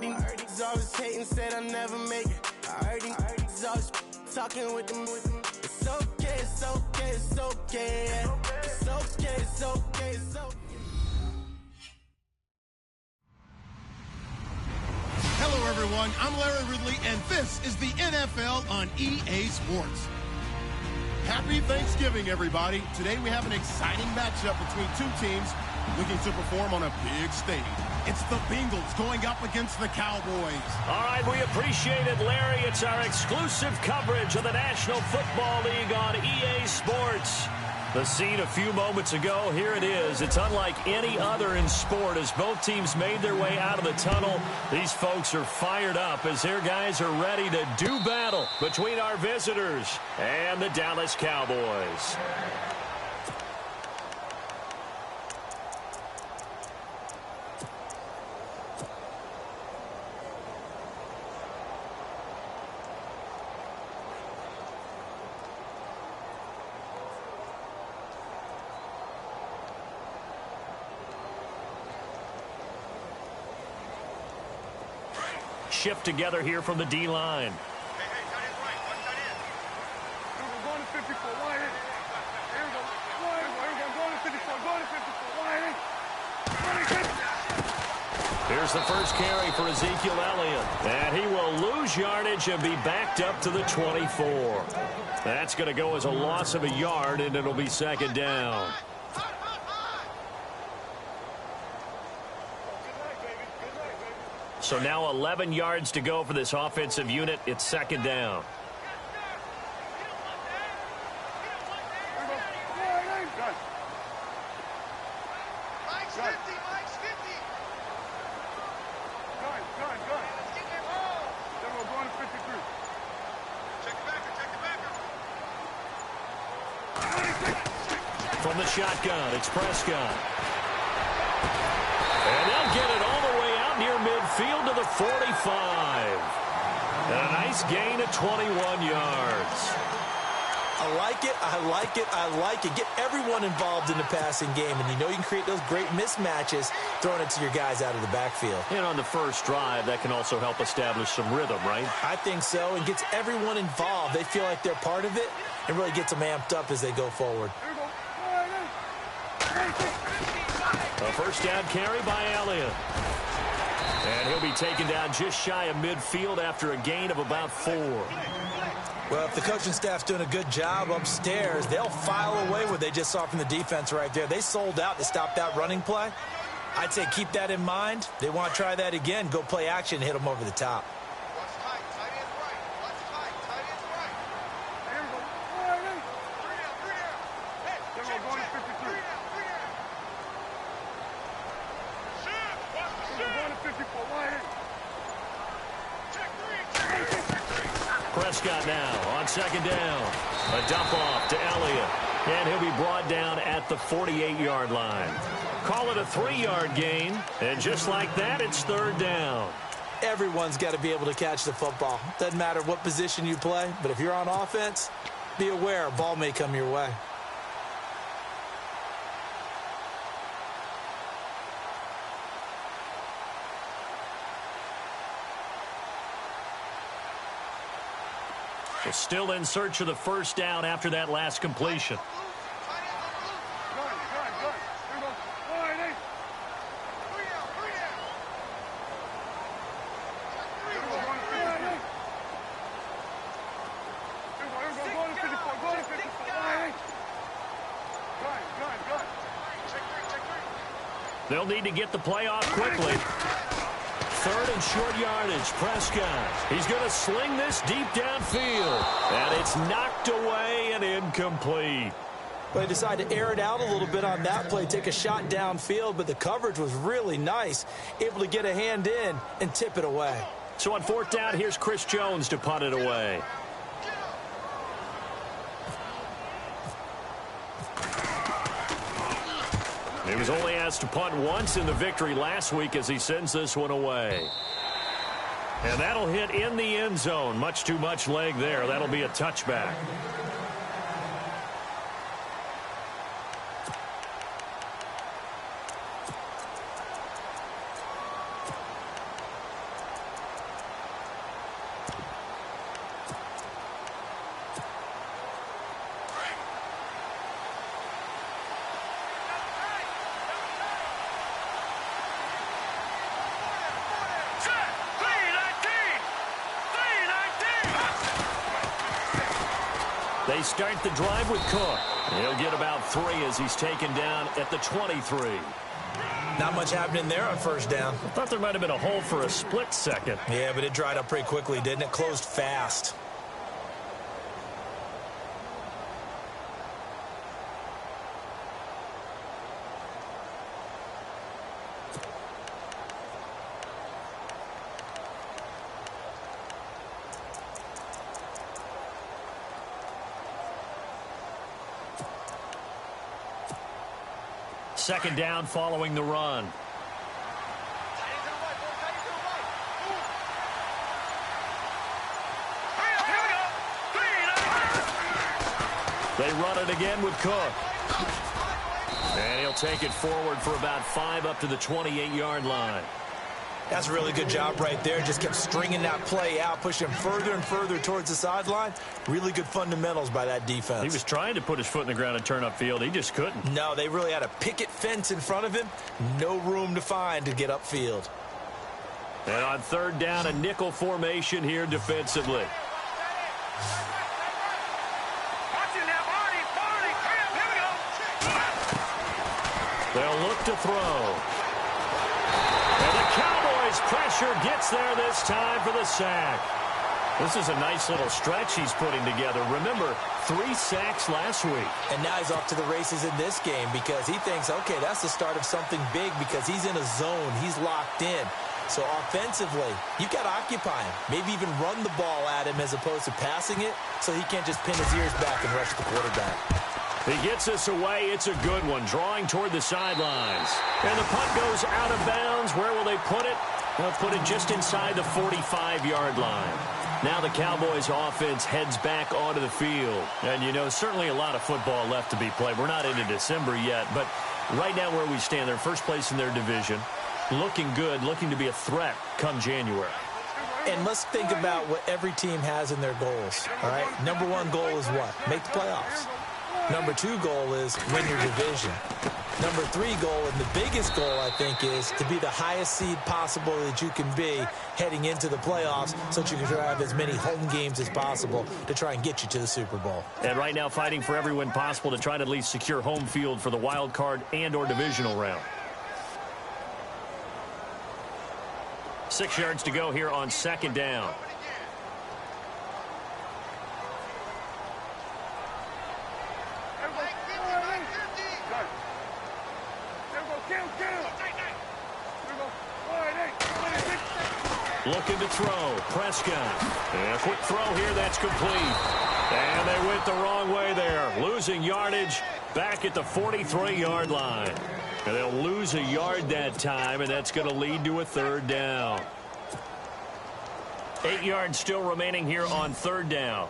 heard these always hating, said I'll never make it. I heard these always talking with them. It's okay, it's okay, it's okay. It's okay, it's okay, it's okay. Hello, everyone. I'm Larry Ridley, and this is the NFL on EA Sports. Happy Thanksgiving, everybody. Today we have an exciting matchup between two teams looking to perform on a big stage. It's the Bengals going up against the Cowboys. All right, we appreciate it, Larry. It's our exclusive coverage of the National Football League on EA Sports. The scene a few moments ago, here it is. It's unlike any other in sport as both teams made their way out of the tunnel. These folks are fired up as their guys are ready to do battle between our visitors and the Dallas Cowboys. Shift together here from the D-line. Hey, tight end right. One tight end. We're going to 54. Wide in. Here we go. Wide. Here we go. Going to 54. Going to 54. Wide in. Here's the first carry for Ezekiel Elliott. And he will lose yardage and be backed up to the 24. That's going to go as a loss of a yard, and it'll be second down. So now 11 yards to go for this offensive unit. It's second down. Mike's 50. Mike's 50. Go. Then we're going to 53. Check the backer. From the shotgun, it's Prescott. And they'll get it all the way out near midfield to the 45. And a nice gain of 21 yards. I like it, I like it, I like it. Get everyone involved in the passing game, and you know you can create those great mismatches throwing it to your guys out of the backfield. And on the first drive, that can also help establish some rhythm, right? I think so, and gets everyone involved. They feel like they're part of it, and really gets them amped up as they go forward. A first down carry by Elliott. And he'll be taken down just shy of midfield after a gain of about 4. Well, if the coaching staff's doing a good job upstairs, they'll file away what they just saw from the defense right there. They sold out to stop that running play. I'd say keep that in mind. They want to try that again. Go play action and hit them over the top. Watch tight. Tight end right. Watch tight. Tight end right. Here we go. 3 down. Hey, then we're going to 53. 3 down. We're going to 54. Wide in. Check 3. Prescott now on second down. A dump off to Elliott. And he'll be brought down at the 48-yard line. Call it a 3-yard gain. And just like that, it's third down. Everyone's got to be able to catch the football. Doesn't matter what position you play, but if you're on offense, be aware a ball may come your way. We're still in search of the first down after that last completion. They'll need to get the play off quickly. Third and short yardage, Prescott. He's going to sling this deep downfield. And it's knocked away and incomplete. But he decided to air it out a little bit on that play, take a shot downfield, but the coverage was really nice. Able to get a hand in and tip it away. So on fourth down, here's Chris Jones to punt it away. He was only asked to punt once in the victory last week as he sends this one away. And that'll hit in the end zone. Much too much leg there. That'll be a touchback. They start the drive with Cook. He'll get about 3 as he's taken down at the 23. Not much happening there on first down. I thought there might have been a hole for a split second. Yeah, but it dried up pretty quickly, didn't it? Closed fast. Second down following the run. They run it again with Cook. And he'll take it forward for about 5 up to the 28-yard line. That's a really good job right there. Just kept stringing that play out, pushing him further and further towards the sideline. Really good fundamentals by that defense. He was trying to put his foot in the ground and turn upfield. He just couldn't. No, they really had a picket fence in front of him. No room to find to get upfield. And on third down, a nickel formation here defensively. They'll look to throw. And the Cowboys' pressure gets there this time for the sack. This is a nice little stretch he's putting together. Remember, 3 sacks last week. And now he's off to the races in this game because he thinks, okay, that's the start of something big because he's in a zone. He's locked in. So offensively, you've got to occupy him. Maybe even run the ball at him as opposed to passing it so he can't just pin his ears back and rush the quarterback. He gets us away. It's a good one, drawing toward the sidelines. And the punt goes out of bounds. Where will they put it? They'll put it just inside the 45-yard line. Now the Cowboys offense heads back onto the field. And, you know, certainly a lot of football left to be played. We're not into December yet, but right now where we stand, they're first place in their division. Looking good, looking to be a threat come January. And let's think about what every team has in their goals, all right? Number 1 goal is what? Make the playoffs. Number 2 goal is win your division. Number 3 goal, and the biggest goal, I think, is to be the highest seed possible that you can be heading into the playoffs so that you can drive as many home games as possible to try and get you to the Super Bowl. And right now fighting for every win possible to try to at least secure home field for the wild card and or divisional round. 6 yards to go here on second down. Looking to throw. Prescott. And a quick throw here. That's complete. And they went the wrong way there. Losing yardage back at the 43-yard line. And they'll lose a yard that time, and that's going to lead to a third down. 8 yards still remaining here on third down.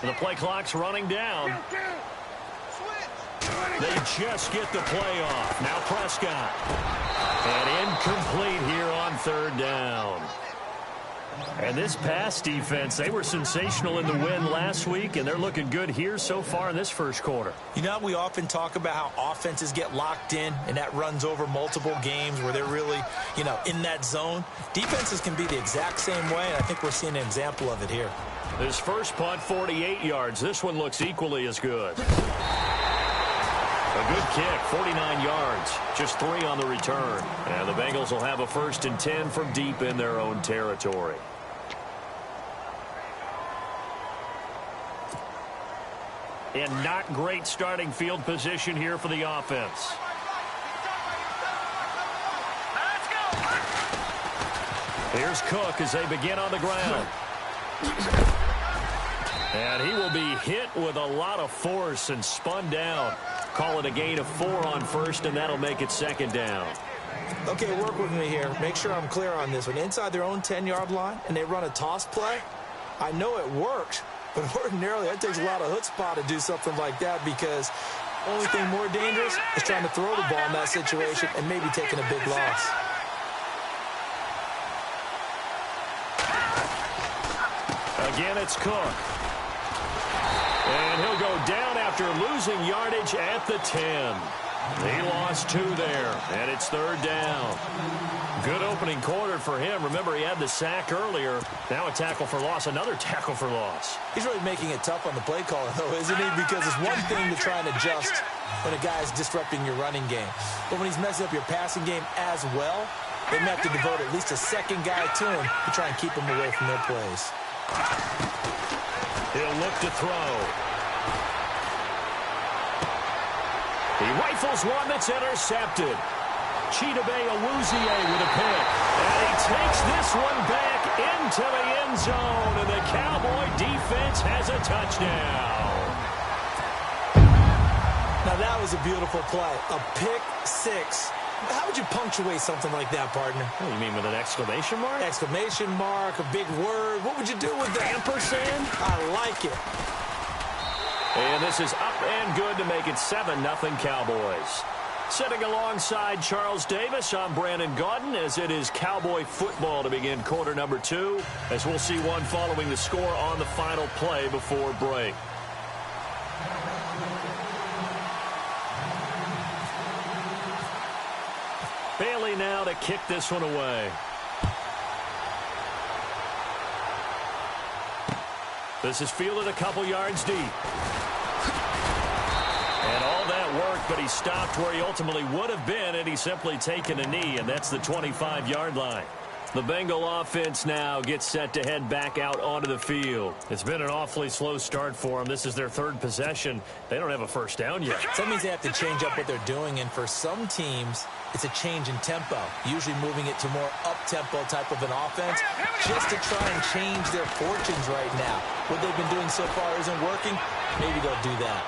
And the play clock's running down. They just get the play off. Now Prescott. And incomplete here on third down. And this pass defense, they were sensational in the win last week, and they're looking good here so far in this first quarter. You know, we often talk about how offenses get locked in, and that runs over multiple games where they're really, you know, in that zone. Defenses can be the exact same way, and I think we're seeing an example of it here. His first punt, 48 yards. This one looks equally as good. A good kick, 49 yards. Just 3 on the return. And the Bengals will have a 1st and 10 from deep in their own territory. And not great starting field position here for the offense. Here's Cook as they begin on the ground. And he will be hit with a lot of force and spun down. Call it a gain of 4 on first, and that'll make it second down. Okay, work with me here. Make sure I'm clear on this one. Inside their own 10-yard line, and they run a toss play. I know it works, but ordinarily it takes a lot of chutzpah to do something like that because the only thing more dangerous is trying to throw the ball in that situation and maybe taking a big loss. Again, it's Cook. And he'll go down after losing yardage at the 10. He lost 2 there, and it's 3rd down. Good opening quarter for him. Remember, he had the sack earlier. Now a tackle for loss, another tackle for loss. He's really making it tough on the play caller, though, isn't he? Because it's one thing to try and adjust when a guy's disrupting your running game. But when he's messing up your passing game as well, they may have to devote at least a second guy to him to try and keep him away from their plays. He'll look to throw. He rifles one that's intercepted. Chidobe Awuzie with a pick. And he takes this one back into the end zone. And the Cowboy defense has a touchdown. Now that was a beautiful play. A pick 6. How would you punctuate something like that, partner? What do you mean, with an exclamation mark? Exclamation mark, a big word. What would you do with that? Ampersand? I like it. And this is up and good to make it 7-0 Cowboys. Sitting alongside Charles Davis, I'm Brandon Gaudin, as it is Cowboy football to begin quarter number 2, as we'll see one following the score on the final play before break. Bailey now to kick this one away. This is fielded a couple yards deep. And all that work, but he stopped where he ultimately would have been had he simply taken a knee, and that's the 25-yard line. The Bengal offense now gets set to head back out onto the field. It's been an awfully slow start for them. This is their 3rd possession. They don't have a first down yet. So that means they have to change up what they're doing, and for some teams, it's a change in tempo, usually moving it to more up-tempo type of an offense, just to try and change their fortunes right now. What they've been doing so far isn't working. Maybe they'll do that.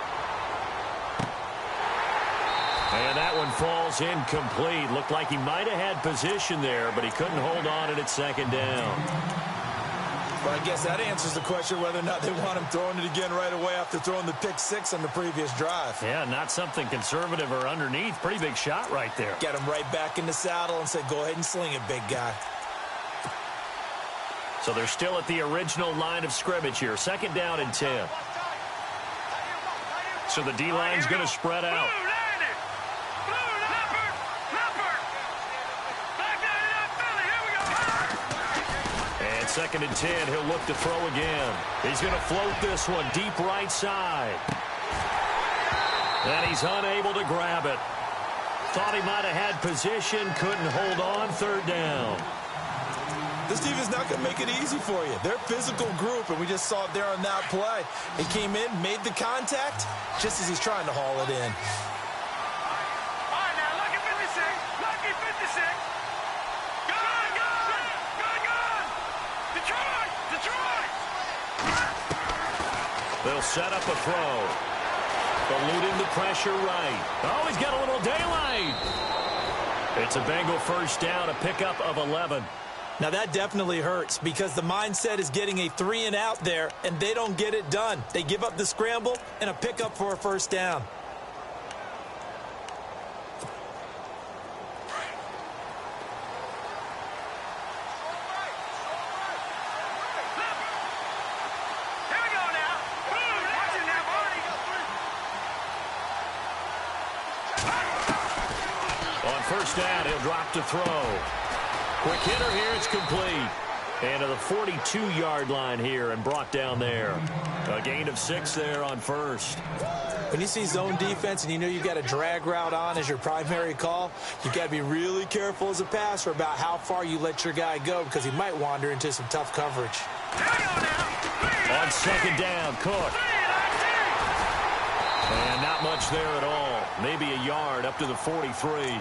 And that one falls incomplete. Looked like he might have had position there, but he couldn't hold on at 2nd down. Well, I guess that answers the question whether or not they want him throwing it again right away after throwing the pick 6 on the previous drive. Yeah, not something conservative or underneath. Pretty big shot right there. Get him right back in the saddle and say, go ahead and sling it, big guy. So they're still at the original line of scrimmage here. 2nd down and 10. So the D-line's going to spread out. And 2nd and 10, he'll look to throw again. He's going to float this one deep right side. And he's unable to grab it. Thought he might have had position, couldn't hold on. 3rd down. This defense is not going to make it easy for you. They're a physical group, and we just saw it there on that play. He came in, made the contact, just as he's trying to haul it in. All right, now, lucky 56. Lucky 56. Good, good, good, good. Detroit, Detroit. They'll set up a throw. Eluding the pressure right. Oh, he's got a little daylight. It's a Bengal first down, a pickup of 11. Now that definitely hurts because the mindset is getting a 3 and out there, and they don't get it done. They give up the scramble and a pickup for a first down. Here we go now. Watch it now, Barney. On first down, he'll drop to throw. Quick hitter here, it's complete. And to the 42-yard line here and brought down there. A gain of 6 there on first. When you see zone defense and you know you've got a drag route on as your primary call, you've got to be really careful as a passer about how far you let your guy go because he might wander into some tough coverage. Here we go now. On 2nd down, Cook. And not much there at all. Maybe a yard up to the 43.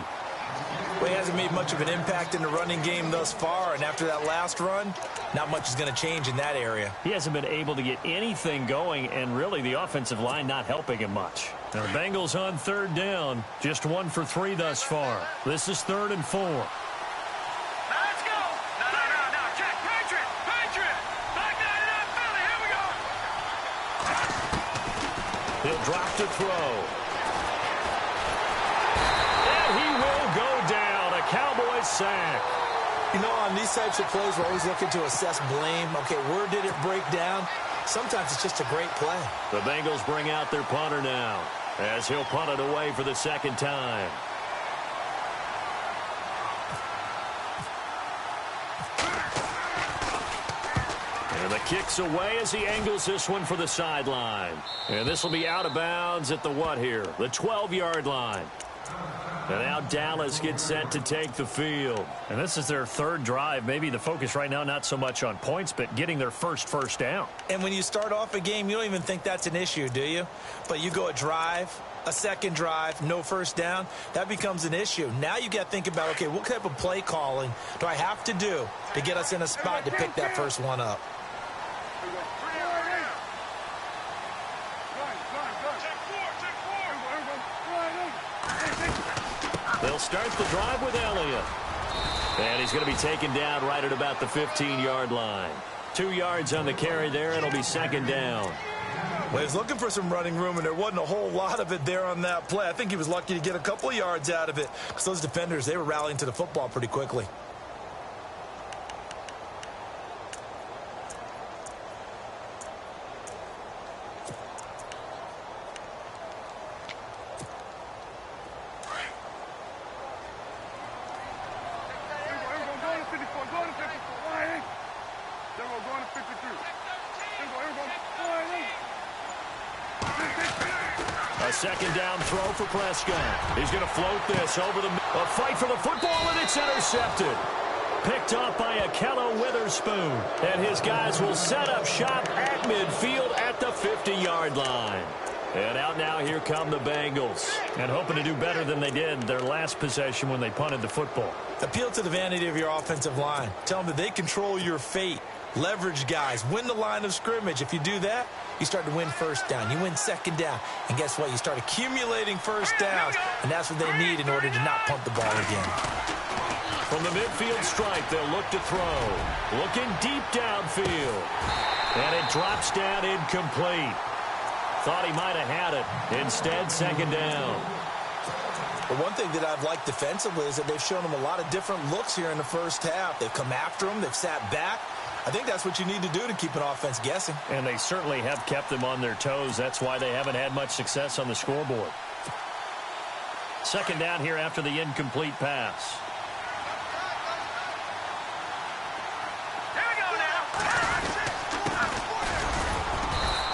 Well, he hasn't made much of an impact in the running game thus far, and after that last run, not much is going to change in that area. He hasn't been able to get anything going, and really the offensive line not helping him much. Now, the Bengals on 3rd down, just 1 for 3 thus far. This is 3rd and 4. Now let's go. No. Check. Patriot. Back down to that Philly. Here we go. He'll drop to throw. And he will go down. A Cowboys sack. You know, on these types of plays, we're always looking to assess blame. Okay, where did it break down? Sometimes it's just a great play. The Bengals bring out their punter now, as he'll punt it away for the second time. And the kick's away as he angles this one for the sideline. And this will be out of bounds at the what here? The 12-yard line. And now Dallas gets set to take the field. And this is their third drive. Maybe the focus right now not so much on points, but getting their first down. And when you start off a game, you don't even think that's an issue, do you? But you go a drive, a second drive, no first down, that becomes an issue. Now you got to think about, okay, what type of play calling do I have to do to get us in a spot to pick that first one up? They'll start the drive with Elliott. And he's going to be taken down right at about the 15-yard line. 2 yards on the carry there. It'll be second down. Well, he was looking for some running room, and there wasn't a whole lot of it there on that play. I think he was lucky to get a couple of yards out of it because those defenders, they were rallying to the football pretty quickly. Second down throw for Prescott. He's going to float this over the a fight for the football, and it's intercepted. Picked off by Akello Witherspoon. And his guys will set up shop at midfield at the 50-yard line. And out now, here come the Bengals. And hoping to do better than they did their last possession when they punted the football. Appeal to the vanity of your offensive line. Tell them that they control your fate. Leverage guys. Win the line of scrimmage. If you do that, you start to win first down. You win second down. And guess what? You start accumulating first downs. And that's what they need in order to not punt the ball again. From the midfield stripe, they'll look to throw. Looking deep downfield. And it drops down incomplete. Thought he might have had it. Instead, second down. But one thing that I've liked defensively is that they've shown them a lot of different looks here in the first half. They've come after them. They've sat back. I think that's what you need to do to keep an offense guessing. And they certainly have kept them on their toes. That's why they haven't had much success on the scoreboard. Second down here after the incomplete pass.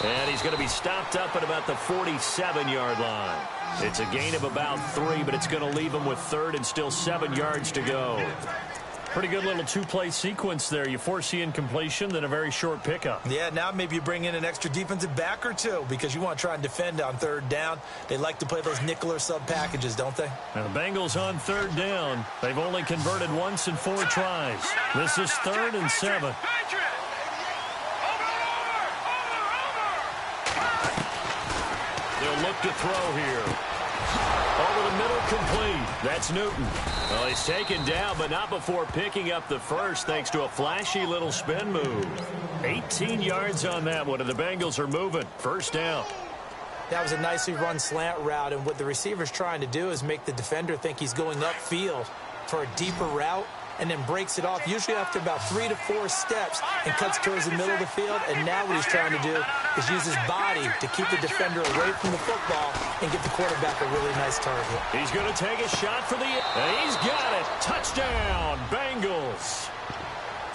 And he's going to be stopped up at about the 47-yard line. It's a gain of about 3, but it's going to leave him with third and still 7 yards to go. Pretty good little two-play sequence there. You force the incompletion, then a very short pickup. Yeah, now maybe you bring in an extra defensive back or two because you want to try and defend on third down. They like to play those nickel or sub packages, don't they? Now the Bengals on third down. They've only converted once in 4 tries. This is 3rd and 7. They'll look to throw here. Over the middle, complete. That's Newton. Well, he's taken down, but not before picking up the first thanks to a flashy little spin move. 18 yards on that one, and the Bengals are moving. First down. That was a nicely run slant route, and what the receiver's trying to do is make the defender think he's going upfield for a deeper route, and then breaks it off, usually after about 3 to 4 steps, and cuts towards the middle of the field. And now what he's trying to do is use his body to keep the defender away from the football and get the quarterback a really nice target. He's going to take a shot for the... And he's got it. Touchdown, Bengals.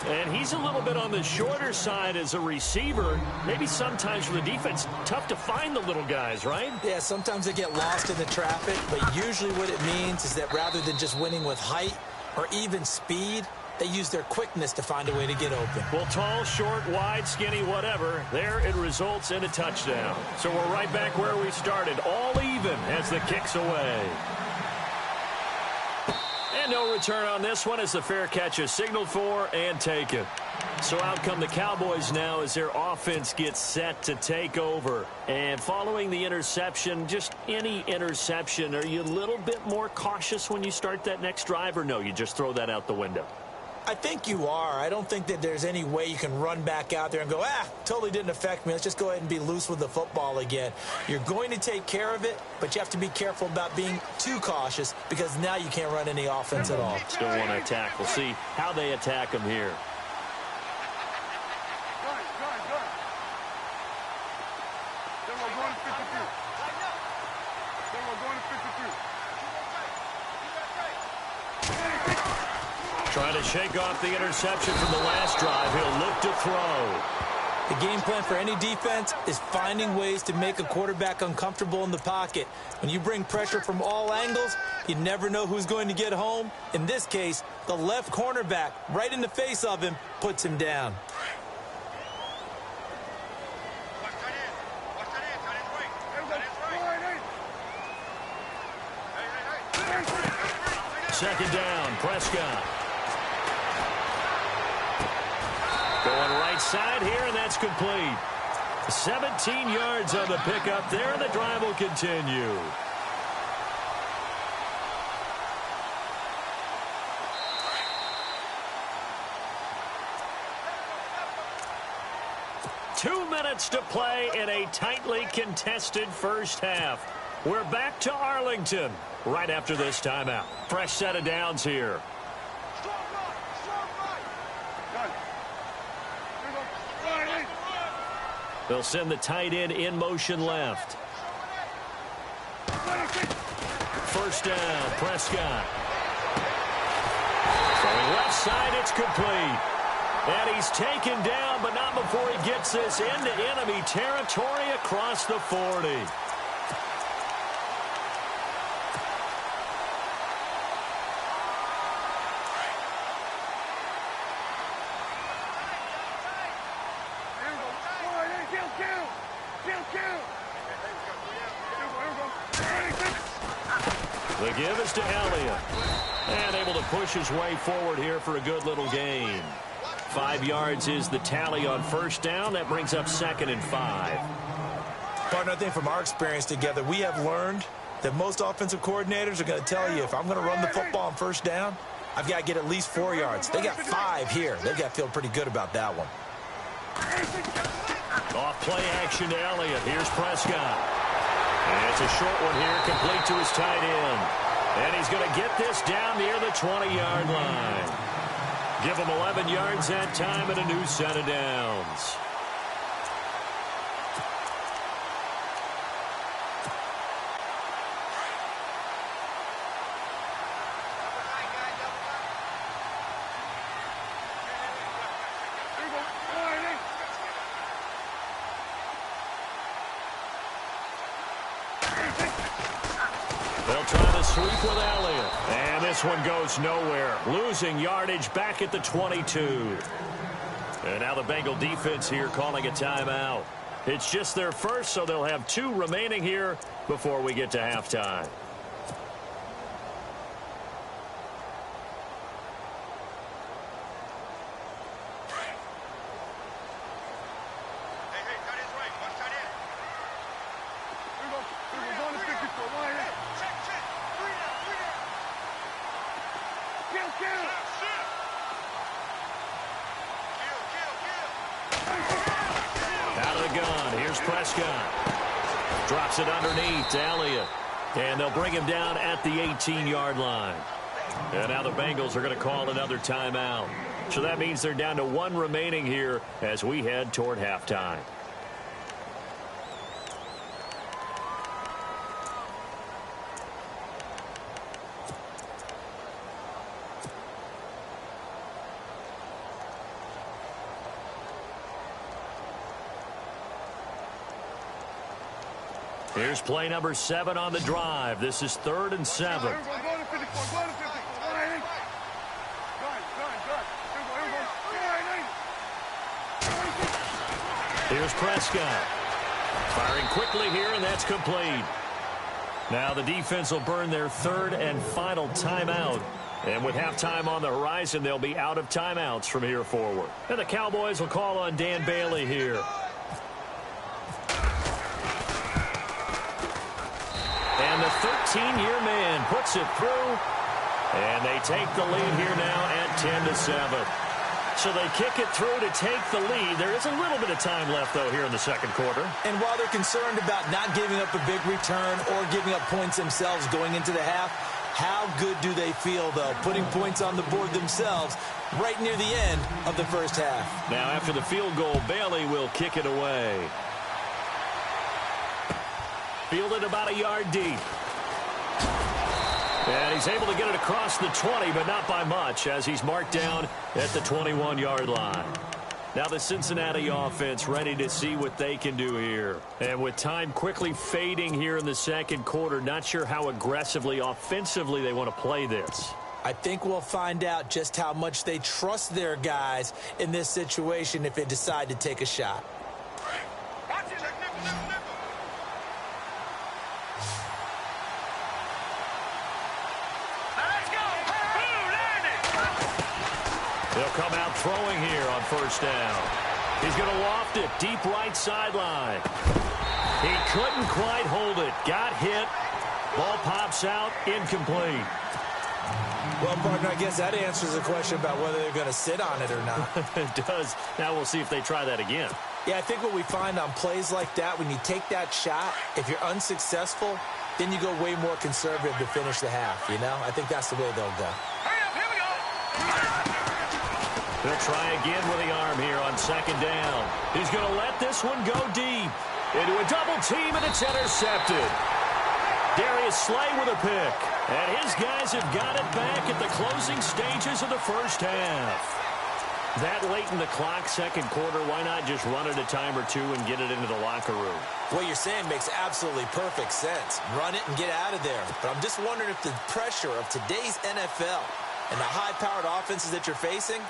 And he's a little bit on the shorter side as a receiver. Maybe sometimes for the defense, tough to find the little guys, right? Yeah, sometimes they get lost in the traffic, but usually what it means is that rather than just winning with height or even speed, they use their quickness to find a way to get open. Well, tall, short, wide, skinny, whatever, there it results in a touchdown. So we're right back where we started, all even as the kick's away. And no return on this one as the fair catch is signaled for and taken. So out come the Cowboys now as their offense gets set to take over. And following the interception, just any interception, are you a little bit more cautious when you start that next drive, or no, you just throw that out the window? I think you are. I don't think that there's any way you can run back out there and go, totally didn't affect me. Let's just go ahead and be loose with the football again. You're going to take care of it, but you have to be careful about being too cautious because now you can't run any offense at all. Still want to attack. We'll see how they attack him here. Trying to shake off the interception from the last drive. He'll look to throw. The game plan for any defense is finding ways to make a quarterback uncomfortable in the pocket. When you bring pressure from all angles, you never know who's going to get home. In this case, the left cornerback, right in the face of him, puts him down. Second down, Prescott. Going right side here, and that's complete. 17 yards on the pickup there, and the drive will continue. Two minutes to play in a tightly contested first half. We're back to Arlington right after this timeout. Fresh set of downs here. They'll send the tight end in motion left. First down, Prescott. Going left side, it's complete. And he's taken down, but not before he gets this into enemy territory across the 40. The give is to Elliott. And able to push his way forward here for a good little gain. 5 yards is the tally on first down. That brings up 2nd and 5. Partner, I think from our experience together, we have learned that most offensive coordinators are going to tell you, if I'm going to run the football on first down, I've got to get at least 4 yards. They got 5 here. They've got to feel pretty good about that one. Off play action to Elliott. Here's Prescott. And it's a short one here, complete to his tight end. And he's going to get this down near the 20-yard line. Give him 11 yards that time and a new set of downs. They'll try the sweep with Elliott. And this one goes nowhere. Losing yardage back at the 22. And now the Bengal defense here calling a timeout. It's just their first, so they'll have 2 remaining here before we get to halftime. Out of the gun, here's Prescott. Drops it underneath to Elliott. And they'll bring him down at the 18-yard line. And now the Bengals are going to call another timeout. So that means they're down to 1 remaining here as we head toward halftime. Here's play number 7 on the drive. This is 3rd and 7. Here's Prescott. Firing quickly here, and that's complete. Now the defense will burn their 3rd and final timeout. And with halftime on the horizon, they'll be out of timeouts from here forward. And the Cowboys will call on Dan Bailey here. And the 13-year man puts it through. And they take the lead here now at 10-7. So they kick it through to take the lead. There is a little bit of time left, though, here in the second quarter. And while they're concerned about not giving up a big return or giving up points themselves going into the half, how good do they feel, though, putting points on the board themselves right near the end of the first half? Now, after the field goal, Bailey will kick it away. Fielded about a yard deep. And he's able to get it across the 20, but not by much, as he's marked down at the 21-yard line. Now the Cincinnati offense ready to see what they can do here. And with time quickly fading here in the second quarter, not sure how aggressively, offensively they want to play this. I think we'll find out just how much they trust their guys in this situation if they decide to take a shot. They'll come out throwing here on first down. He's going to loft it deep right sideline. He couldn't quite hold it. Got hit. Ball pops out. Incomplete. Well, partner, I guess that answers the question about whether they're going to sit on it or not. It does. Now we'll see if they try that again. Yeah, I think what we find on plays like that, when you take that shot, if you're unsuccessful, then you go way more conservative to finish the half, you know? I think that's the way they'll go. Here we go. They'll try again with the arm here on second down. He's going to let this one go deep. Into a double team, and it's intercepted. Darius Slay with a pick. And his guys have got it back at the closing stages of the first half. That late in the clock, second quarter, why not just run it a time or two and get it into the locker room? What you're saying makes absolutely perfect sense. Run it and get out of there. But I'm just wondering if the pressure of today's NFL and the high-powered offenses that you're facing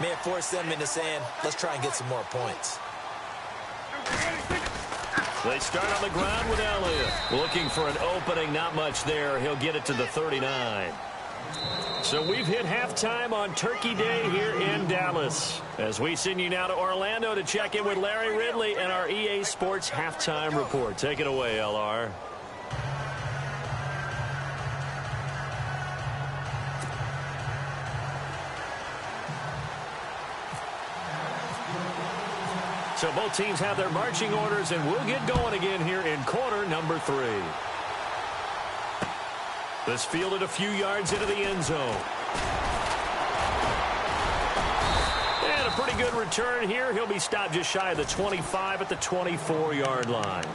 may have forced them into saying, let's try and get some more points. They start on the ground with Elliott. Looking for an opening, not much there. He'll get it to the 39. So we've hit halftime on Turkey Day here in Dallas. As we send you now to Orlando to check in with Larry Ridley and our EA Sports Halftime Report. Take it away, LR. So both teams have their marching orders, and we'll get going again here in quarter number 3. This fielded a few yards into the end zone. And a pretty good return here. He'll be stopped just shy of the 25 at the 24-yard line.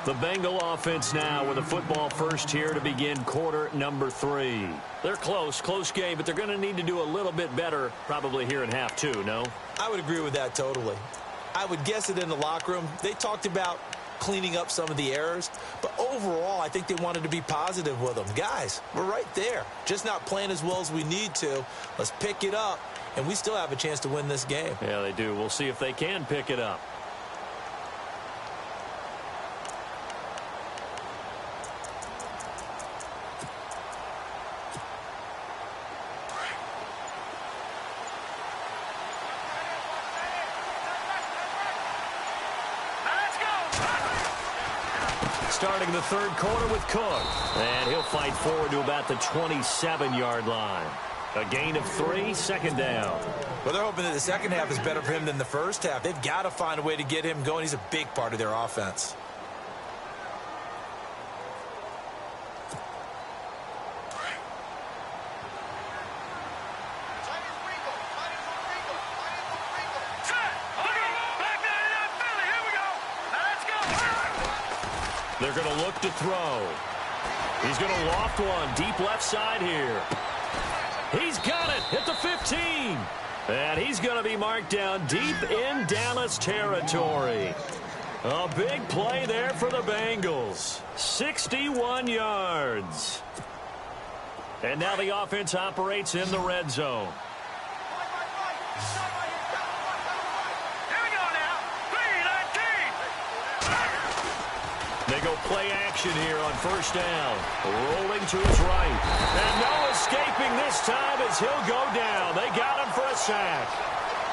The Bengal offense now with a football first here to begin quarter number 3. They're close game, but they're going to need to do a little bit better probably here in half 2, no? I would agree with that totally. I would guess it in the locker room. They talked about cleaning up some of the errors, but overall, I think they wanted to be positive with them. Guys, we're right there. Just not playing as well as we need to. Let's pick it up, and we still have a chance to win this game. Yeah, they do. We'll see if they can pick it up. Starting the third quarter with Cook. And he'll fight forward to about the 27-yard line. A gain of 3, second down. Well, they're hoping that the second half is better for him than the first half. They've got to find a way to get him going. He's a big part of their offense. They're going to look to throw. He's going to loft one deep left side here. He's got it at the 15. And he's going to be marked down deep in Dallas territory. A big play there for the Bengals. 61 yards. And now the offense operates in the red zone. They go play action here on first down. Rolling to his right. And no escaping this time as he'll go down. They got him for a sack.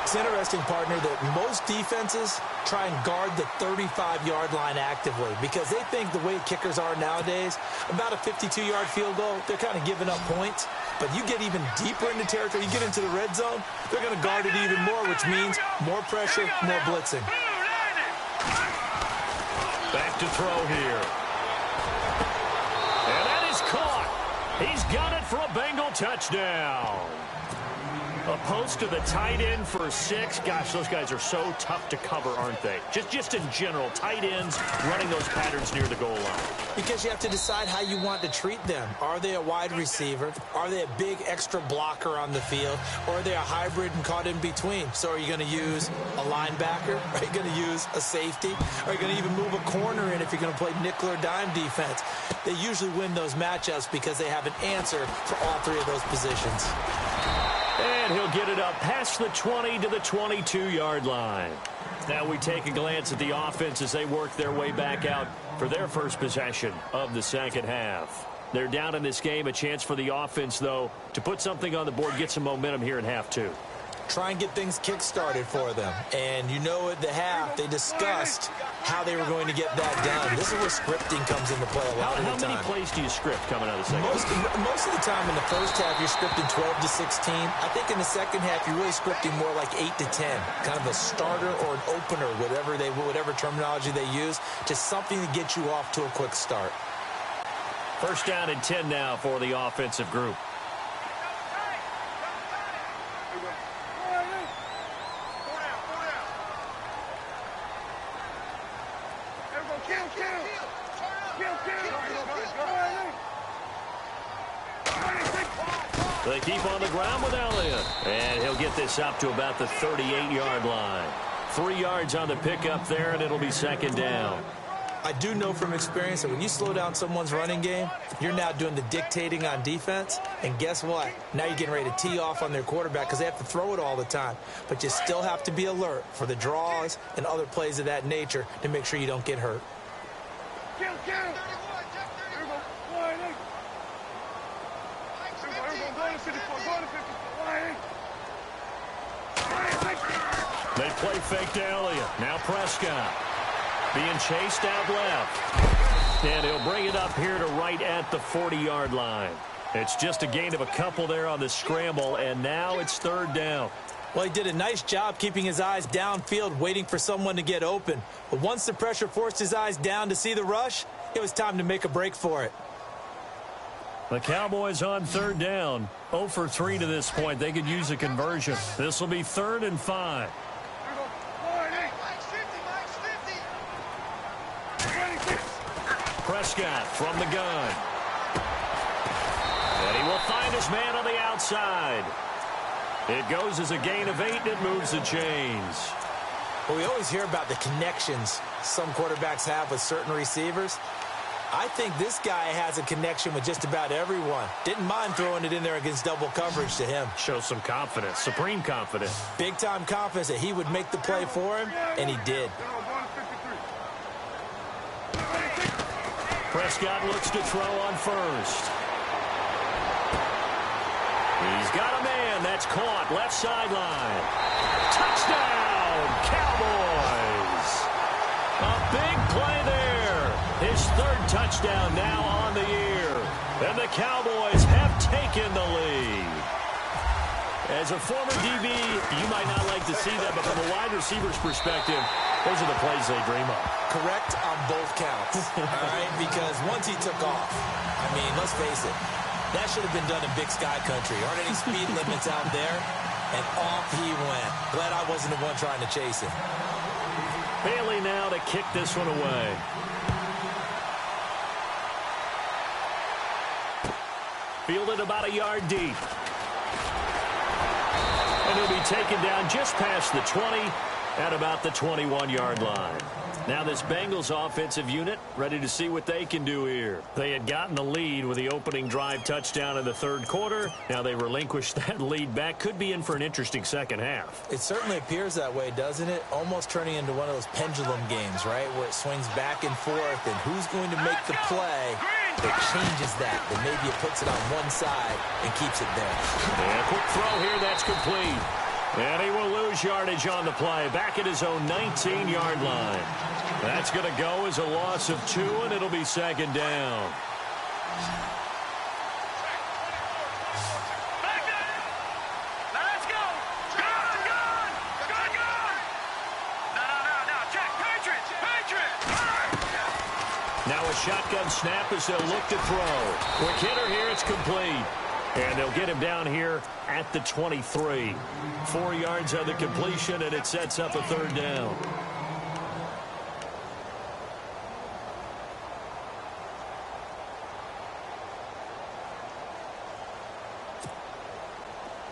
It's interesting, partner, that most defenses try and guard the 35-yard line actively because they think the way kickers are nowadays, about a 52-yard field goal, they're kind of giving up points. But you get even deeper into territory, you get into the red zone, they're going to guard it even more, which means more pressure, more blitzing. Back to throw here. And that is caught. He's got it for a Bengal touchdown. A post to the tight end for 6. Gosh, those guys are so tough to cover, aren't they? Just in general, tight ends running those patterns near the goal line. Because you have to decide how you want to treat them. Are they a wide receiver? Are they a big extra blocker on the field? Or are they a hybrid and caught in between? So are you going to use a linebacker? Are you going to use a safety? Are you going to even move a corner in if you're going to play nickel or dime defense? They usually win those matchups because they have an answer for all 3 of those positions. And he'll get it up past the 20 to the 22-yard line. Now we take a glance at the offense as they work their way back out for their first possession of the second half. They're down in this game. A chance for the offense, though, to put something on the board, get some momentum here in half 2. Try and get things kick-started for them. And you know at the half, they discussed how they were going to get that done. This is where scripting comes into play a lot of the time. How many plays do you script coming out of the second half? Most of the time in the first half, you're scripting 12 to 16. I think in the second half, you're really scripting more like 8 to 10. Kind of a starter or an opener, whatever terminology they use. Just something to get you off to a quick start. First down and 10 now for the offensive group. They keep on the ground with Elliott. And he'll get this up to about the 38-yard line. 3 yards on the pickup there, and it'll be second down. I do know from experience that when you slow down someone's running game, you're now doing the dictating on defense. And guess what? Now you're getting ready to tee off on their quarterback because they have to throw it all the time. But you still have to be alert for the draws and other plays of that nature to make sure you don't get hurt. They play fake to Elliott. Now Prescott being chased out left. And he'll bring it up here to right at the 40-yard line. It's just a gain of a couple there on the scramble, and now it's third down. Well, he did a nice job keeping his eyes downfield, waiting for someone to get open. But once the pressure forced his eyes down to see the rush, it was time to make a break for it. The Cowboys on third down. 0 for 3 to this point. They could use a conversion. This will be 3rd and 5. Prescott from the gun. And he will find his man on the outside. It goes as a gain of 8, and it moves the chains. Well, we always hear about the connections some quarterbacks have with certain receivers. I think this guy has a connection with just about everyone. Didn't mind throwing it in there against double coverage to him. Shows some confidence, supreme confidence. Big-time confidence that he would make the play for him, and he did. Prescott looks to throw on first. He's got a man. That's caught. Left sideline. Touchdown, Cowboys. A big play there. His 3rd touchdown now on the year. And the Cowboys have taken the lead. As a former DB, you might not like to see that, but from a wide receiver's perspective, those are the plays they dream of. Correct on both counts, all right? Because once he took off, I mean, let's face it, that should have been done in Big Sky Country. Aren't any speed limits out there? And off he went. Glad I wasn't the one trying to chase him. Bailey now to kick this one away. Fielded about a yard deep. And he'll be taken down just past the 20 at about the 21-yard line. Now this Bengals offensive unit ready to see what they can do here. They had gotten the lead with the opening drive touchdown in the 3rd quarter. Now they relinquished that lead back. Could be in for an interesting second half. It certainly appears that way, doesn't it? Almost turning into one of those pendulum games, right? Where it swings back and forth, and who's going to make the play that changes that maybe it puts it on one side and keeps it there. And a quick throw here, that's complete. And he will lose yardage on the play, back at his own 19-yard line. That's going to go as a loss of 2, and it'll be second down. Now a shotgun snap as they'll look to throw. Quick hitter here, it's complete. And they'll get him down here at the 23. 4 yards on the completion, and it sets up a third down.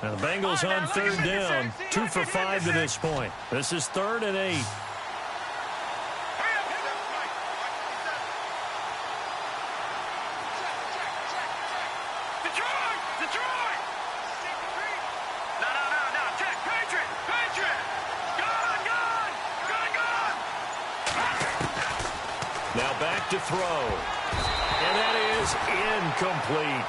Now the Bengals on third down. 2 for 5 to this point. This is 3rd and 8. Now back to throw. And that is incomplete.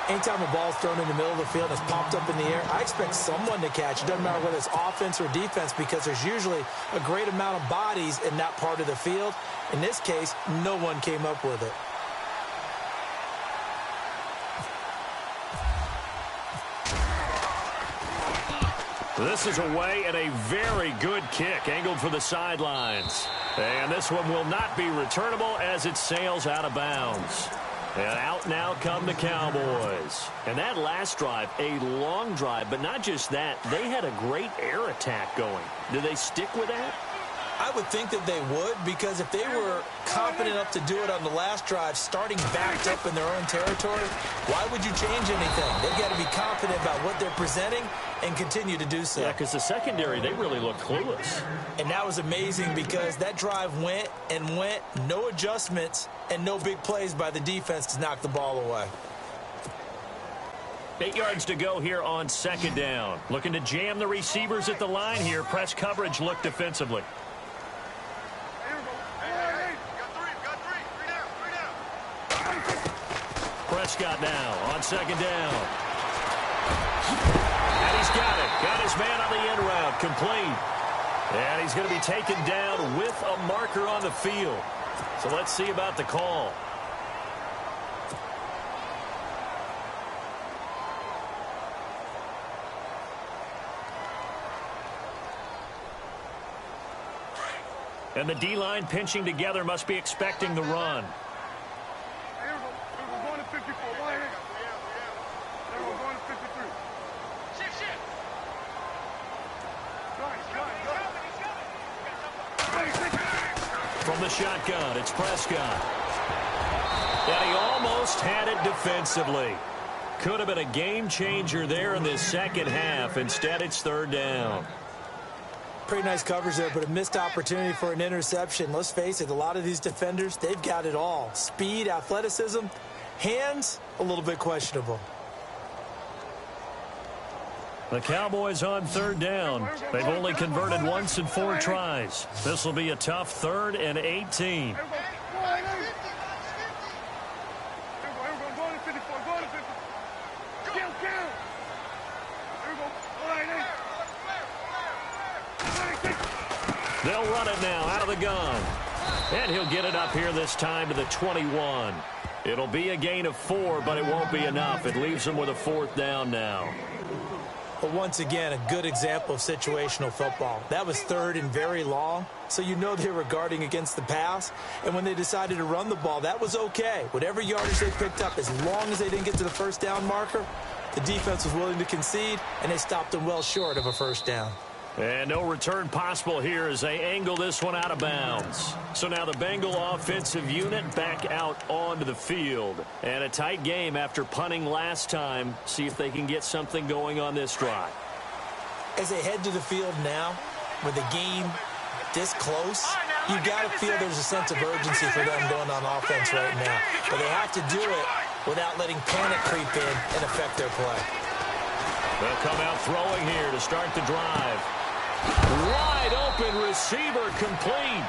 Anytime a ball's thrown in the middle of the field and it's popped up in the air, I expect someone to catch it. Doesn't matter whether it's offense or defense, because there's usually a great amount of bodies in that part of the field. In this case, no one came up with it. This is away and a very good kick, angled for the sidelines. And this one will not be returnable as it sails out of bounds. And out now come the Cowboys. And that last drive, a long drive, but not just that. They had a great air attack going. Do they stick with that? I would think that they would, because if they were confident enough to do it on the last drive, starting backed up in their own territory, why would you change anything? They've got to be confident about what they're presenting and continue to do so. Yeah, because the secondary, they really looked clueless. And that was amazing, because that drive went and went, no adjustments, and no big plays by the defense to knock the ball away. 8 yards to go here on second down. Looking to jam the receivers at the line here. Press coverage look defensively. Prescott now on second down. And he's got it. Got his man on the end route. Complete. And he's going to be taken down with a marker on the field. So let's see about the call. And the D-line pinching together, must be expecting the run. From the shotgun, it's Prescott. And he almost had it defensively. Could have been a game changer there in this second half. Instead, it's third down. Pretty nice coverage there, but a missed opportunity for an interception. Let's face it, a lot of these defenders, they've got it all. Speed, athleticism, hands, a little bit questionable. The Cowboys on third down. They've only converted once in 4 tries. This will be a tough 3rd and 18. They'll run it now out of the gun. And he'll get it up here this time to the 21. It'll be a gain of 4, but it won't be enough. It leaves them with a 4th down now. But once again, a good example of situational football. That was 3rd and very long, so you know they were guarding against the pass. And when they decided to run the ball, that was okay. Whatever yardage they picked up, as long as they didn't get to the first down marker, the defense was willing to concede, and they stopped them well short of a first down. And no return possible here as they angle this one out of bounds. So now the Bengal offensive unit back out onto the field. And a tight game after punting last time. See if they can get something going on this drive. As they head to the field now, with the game this close, you got to feel there's a sense of urgency for them going on offense right now. But they have to do it without letting panic creep in and affect their play. They'll come out throwing here to start the drive. Wide open receiver complete.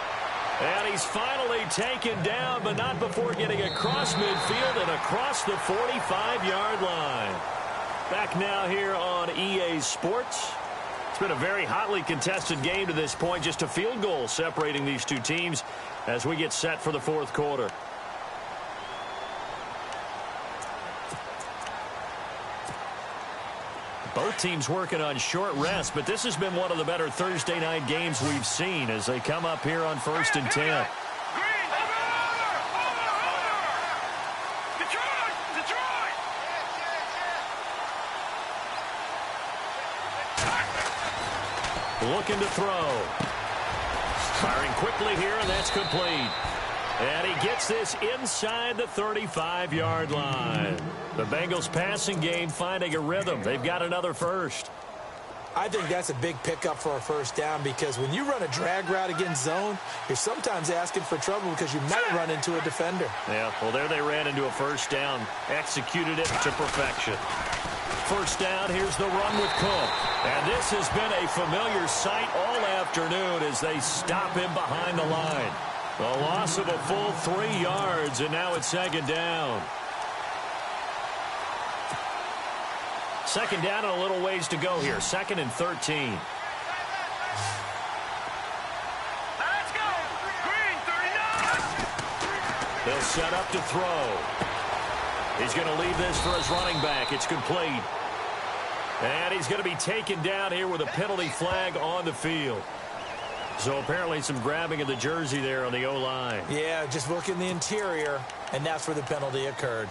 And he's finally taken down, but not before getting across midfield and across the 45-yard line. Back now here on EA Sports. It's been a very hotly contested game to this point. Just a field goal separating these two teams as we get set for the fourth quarter. Both teams working on short rest, but this has been one of the better Thursday night games we've seen as they come up here on 1st and 10. Looking to throw. Firing quickly here, and that's complete. And he gets this inside the 35-yard line. The Bengals passing game finding a rhythm. They've got another first. I think that's a big pickup for a first down because when you run a drag route against zone, you're sometimes asking for trouble because you might run into a defender. Yeah, well, there they ran into a first down. Executed it to perfection. First down, here's the run with Cook. And this has been a familiar sight all afternoon as they stop him behind the line. A loss of a full 3 yards, and now it's second down. Second down and a little ways to go here. 2nd and 13. Let's go! Green, 39! They'll set up to throw. He's going to leave this for his running back. It's complete. And he's going to be taken down here with a penalty flag on the field. So apparently some grabbing of the jersey there on the O-line. Yeah, just look in the interior, and that's where the penalty occurred.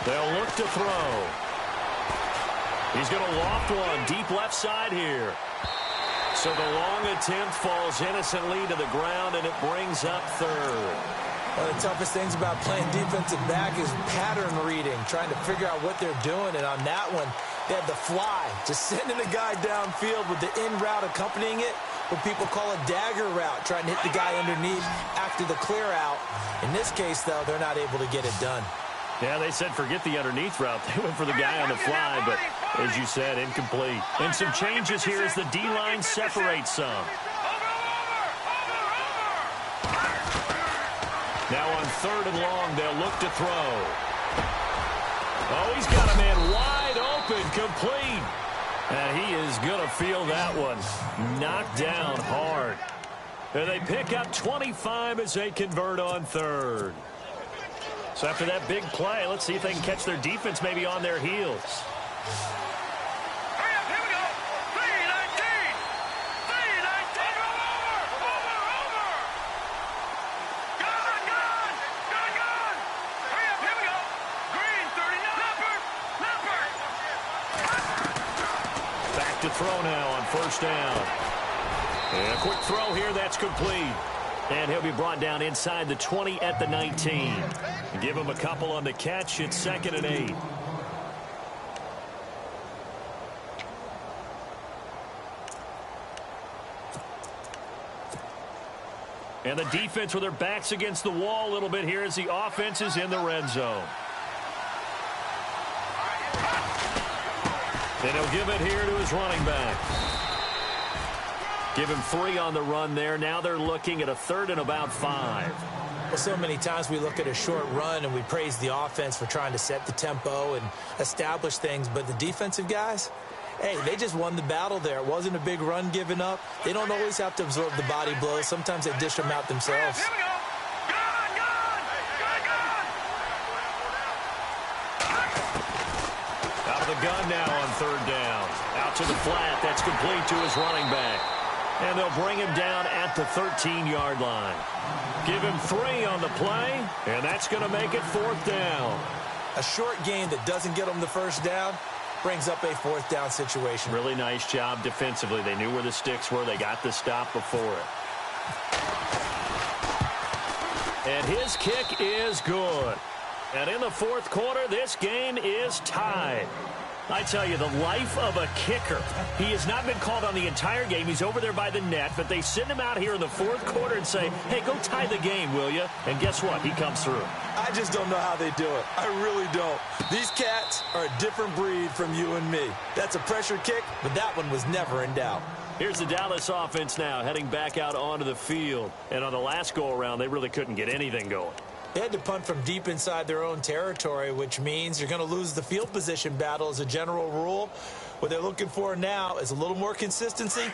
They'll look to throw. He's going to loft one deep left side here. So the long attempt falls innocently to the ground, and it brings up third. One of the toughest things about playing defensive back is pattern reading, trying to figure out what they're doing. And on that one, they had the fly, just sending the guy downfield with the in route accompanying it, what people call a dagger route, trying to hit the guy underneath after the clear out. In this case, though, they're not able to get it done. Yeah, they said forget the underneath route. They went for the guy on the fly, but as you said, incomplete. And some changes here as the D-line separates some. Now on 3rd and long, they'll look to throw. Oh, he's got a man wide open, complete. And he is going to feel that one. Knocked down hard. And they pick up 25 as they convert on 3rd. So after that big play, let's see if they can catch their defense maybe on their heels. Hurry up, here we go. 3-19. 3-19. Over. Gone. Hurry up, here we go. Green, 39. Leopard. Back to throw now on 1st down. And a quick throw here, that's complete. And he'll be brought down inside the 20 at the 19. Give him a couple on the catch. It's 2nd and 8. And the defense with their backs against the wall a little bit here as the offense is in the red zone. And he'll give it here to his running back. Give him 3 on the run there. Now they're looking at a 3rd and about 5. Well, so many times we look at a short run and we praise the offense for trying to set the tempo and establish things. But the defensive guys, hey, they just won the battle there. It wasn't a big run given up. They don't always have to absorb the body blows. Sometimes they dish them out themselves. Here we go. Gone. Out of the gun now on 3rd down. Out to the flat. That's complete to his running back. And they'll bring him down at the 13-yard line. Give him 3 on the play, and that's going to make it 4th down. A short gain that doesn't get them the first down brings up a 4th down situation. Really nice job defensively. They knew where the sticks were. They got the stop before it. And his kick is good. And in the 4th quarter, this game is tied. I tell you, the life of a kicker. He has not been called on the entire game. He's over there by the net, but they send him out here in the fourth quarter and say, hey, go tie the game, will you? And guess what? He comes through. I just don't know how they do it. I really don't. These cats are a different breed from you and me. That's a pressure kick, but that one was never in doubt. Here's the Dallas offense now, heading back out onto the field. And on the last go-around, they really couldn't get anything going. They had to punt from deep inside their own territory, which means you're going to lose the field position battle as a general rule. What they're looking for now is a little more consistency,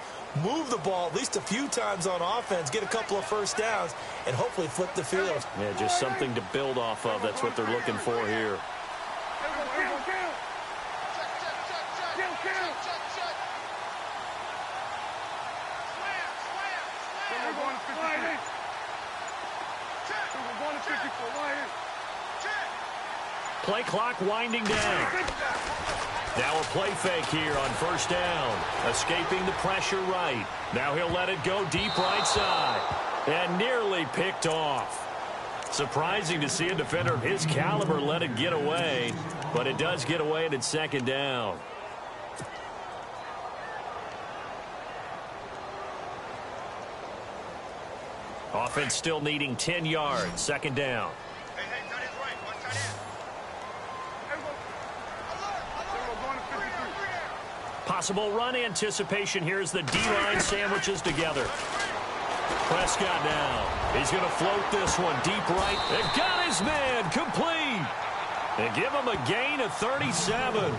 move the ball at least a few times on offense, get a couple of first downs, and hopefully flip the field. Yeah, just something to build off of. That's what they're looking for here. Play clock winding down. Now a play fake here on first down. Escaping the pressure right. Now he'll let it go deep right side. And nearly picked off. Surprising to see a defender of his caliber let it get away. But it does get away and it's second down. Offense still needing 10 yards. Second down. Possible run anticipation here as the D-line sandwiches together. Prescott now. He's going to float this one deep right. And got his man complete. And give him a gain of 37. And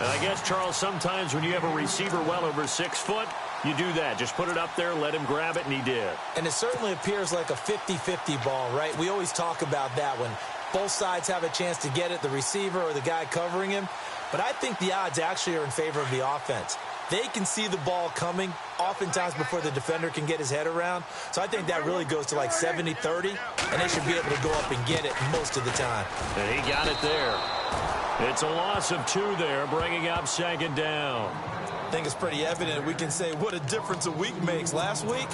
I guess, Charles, sometimes when you have a receiver well over 6 foot, you do that. Just put it up there, let him grab it, and he did. And it certainly appears like a 50-50 ball, right? We always talk about that when both sides have a chance to get it, the receiver or the guy covering him. But I think the odds actually are in favor of the offense. They can see the ball coming oftentimes before the defender can get his head around. So I think that really goes to like 70-30, and they should be able to go up and get it most of the time. And he got it there. It's a loss of 2 there, bringing up second down. I think it's pretty evident. We can say what a difference a week makes. Last week,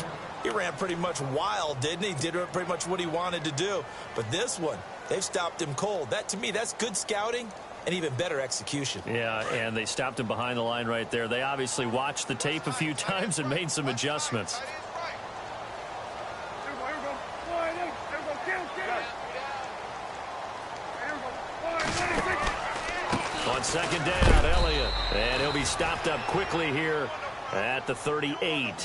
he ran pretty much wild, didn't he? Did pretty much what he wanted to do. But this one, they've stopped him cold. That, to me, that's good scouting and even better execution. Yeah, and they stopped him behind the line right there. They obviously watched the tape a few times and made some adjustments. On second down, Elliott. And he'll be stopped up quickly here at the 38.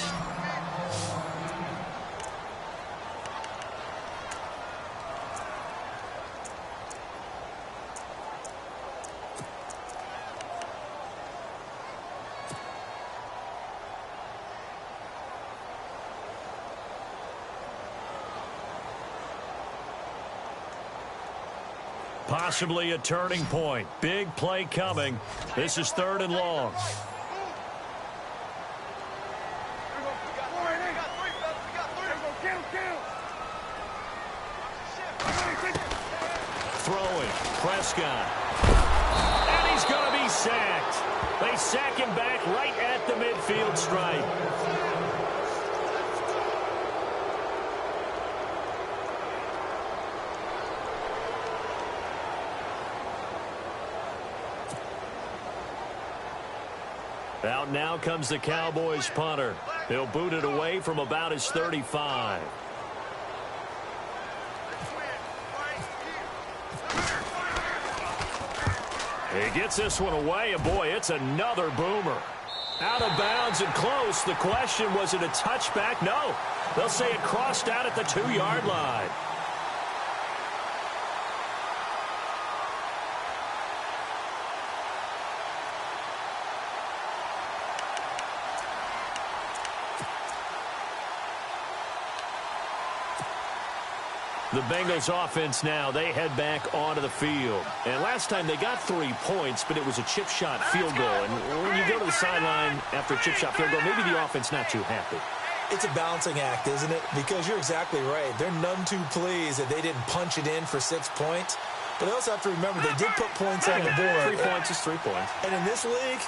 Possibly a turning point. Big play coming. This is 3rd and long. Throwing. Prescott. And he's going to be sacked. They sack him back right at the midfield stripe. Out now comes the Cowboys punter. He'll boot it away from about his 35. He gets this one away, and boy, it's another boomer. Out of bounds and close. The question, was it a touchback? No. They'll say it crossed out at the 2-yard line. The Bengals offense now, they head back onto the field. And last time they got 3 points, but it was a chip shot field goal. And when you go to the sideline after a chip shot field goal, maybe the offense not too happy. It's a balancing act, isn't it? Because you're exactly right. They're none too pleased that they didn't punch it in for 6 points. But they also have to remember they did put points on the board. 3 points is 3 points. And in this league,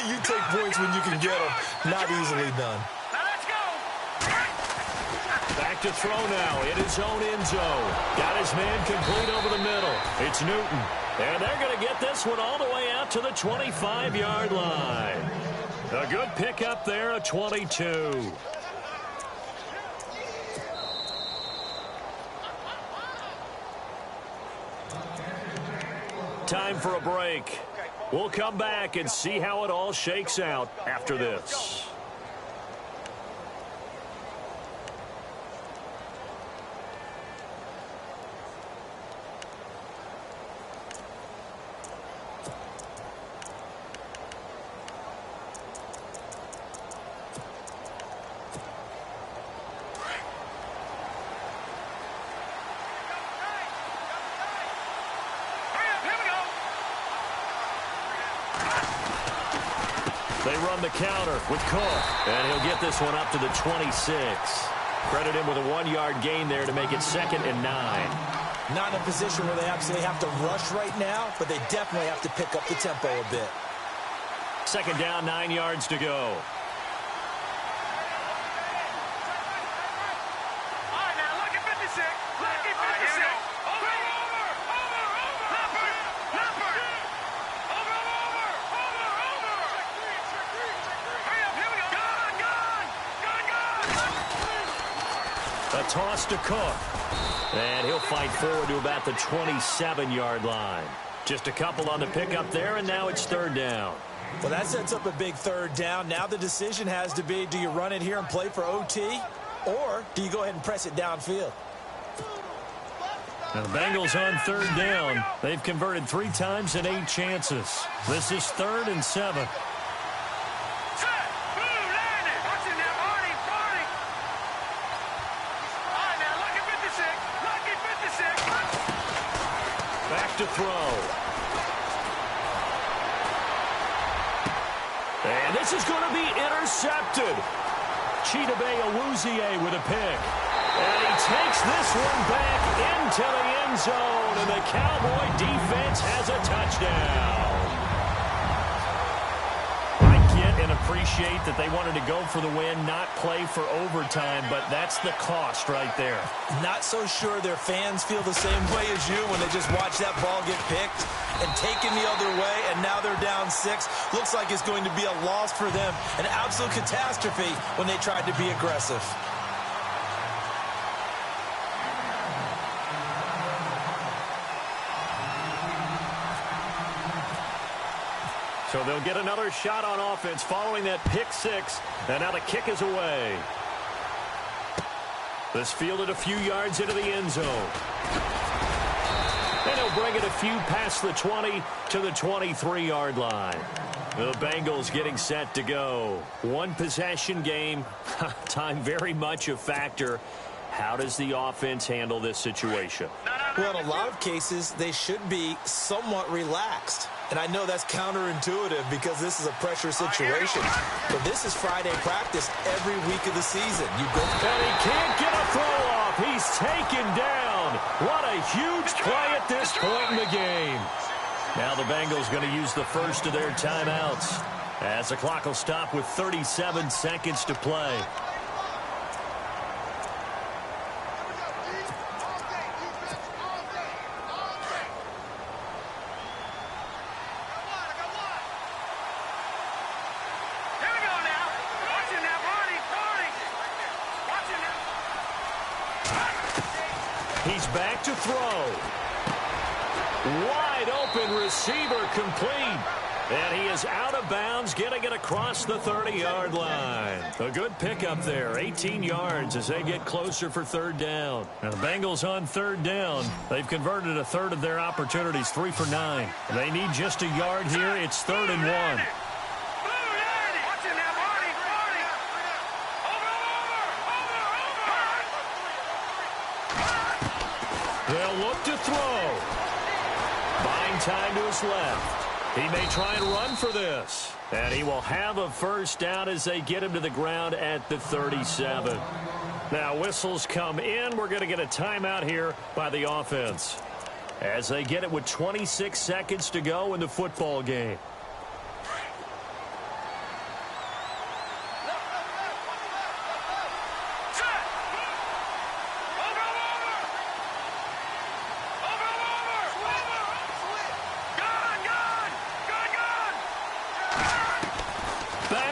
you take points when you can get them. Not easily done. Back to throw now in his own end zone. Got his man complete over the middle. It's Newton. And they're going to get this one all the way out to the 25-yard line. A good pickup there, a 22. Time for a break. We'll come back and see how it all shakes out after this. They run the counter with Cook, and he'll get this one up to the 26. Credit him with a 1-yard gain there to make it 2nd and 9. Not in a position where they absolutely have to rush right now, but they definitely have to pick up the tempo a bit. 2nd down, 9 yards to go. A toss to Cook. And he'll fight forward to about the 27-yard line. Just a couple on the pickup there, and now it's 3rd down. Well, that sets up a big 3rd down. Now the decision has to be, do you run it here and play for OT, or do you go ahead and press it downfield? Now the Bengals on 3rd down. They've converted 3 times in 8 chances. This is 3rd and 7. Back to throw. And this is going to be intercepted. Chidobe Awuzie with a pick. And he takes this one back into the end zone. And the Cowboy defense has a touchdown. I get and appreciate that they wanted to go for the win, not play for overtime, but that's the cost right there. Not so sure their fans feel the same way as you when they just watch that ball get picked and taken the other way, and now they're down 6. Looks like it's going to be a loss for them. An absolute catastrophe when they tried to be aggressive. So they'll get another shot on offense following that pick 6. And now the kick is away. This fielded a few yards into the end zone. And he'll bring it a few past the 20 to the 23-yard line. The Bengals getting set to go. 1 possession game. Time very much a factor. How does the offense handle this situation? Well, in a lot of cases, they should be somewhat relaxed. And I know that's counterintuitive because this is a pressure situation. But this is Friday practice every week of the season. You go. And he can't get a throw off. He's taken down. What a huge play at this point in the game. Now the Bengals going to use the first of their timeouts as the clock will stop with 37 seconds to play. He's back to throw. Wide open receiver complete. And he is out of bounds, getting it across the 30-yard line. A good pickup there, 18 yards as they get closer for 3rd down. Now the Bengals on 3rd down. They've converted a third of their opportunities, 3 for 9. They need just a yard here. It's 3rd and 1. They'll look to throw. Buying time to his left. He may try and run for this. And he will have a 1st down as they get him to the ground at the 37. Now whistles come in. We're going to get a timeout here by the offense as they get it with 26 seconds to go in the football game.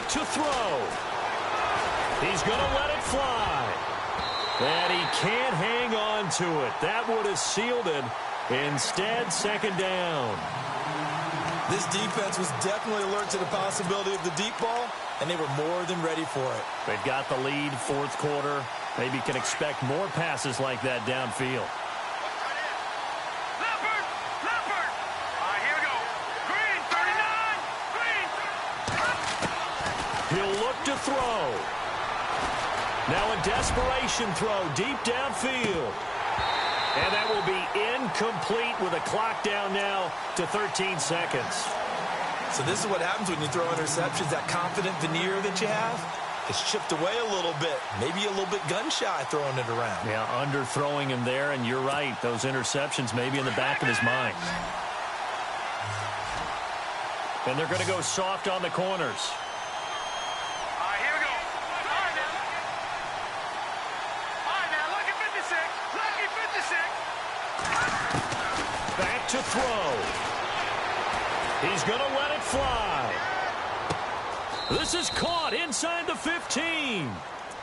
to throw. He's going to let it fly. And he can't hang on to it. That would have sealed it. Instead, second down. This defense was definitely alert to the possibility of the deep ball, and they were more than ready for it. They've got the lead, fourth quarter. Maybe can expect more passes like that downfield. Leopard! Leopard! All right, here we go. Green, 39! Green! He'll look to throw. Now a desperation throw deep downfield. And that will be incomplete with a clock down now to 13 seconds. So this is what happens when you throw interceptions. That confident veneer that you have is chipped away a little bit. Maybe a little bit gun-shy throwing it around. Yeah, underthrowing him there, and you're right. Those interceptions may be in the back of his mind. And they're going to go soft on the corners. All right, here we go. All right, now look at 56. Look at 56. Back to throw. He's going to let it fly. This is caught inside the 15.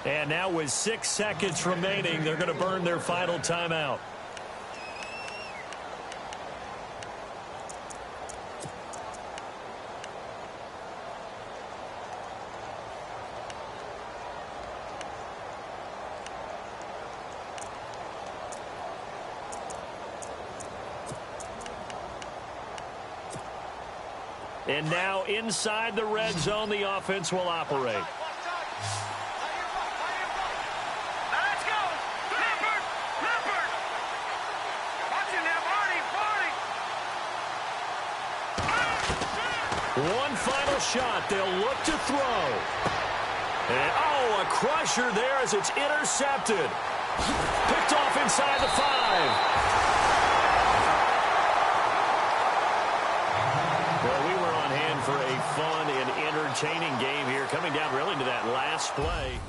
And now with 6 seconds remaining, they're going to burn their final timeout. And now inside the red zone, the offense will operate. Now let's go. Leopard! Leopard! Watch it now, Barney! One final shot. They'll look to throw. And, oh, a crusher there as it's intercepted. Picked off inside the 5. Well, we were on hand for a fun and entertaining game here, coming down really to that last play.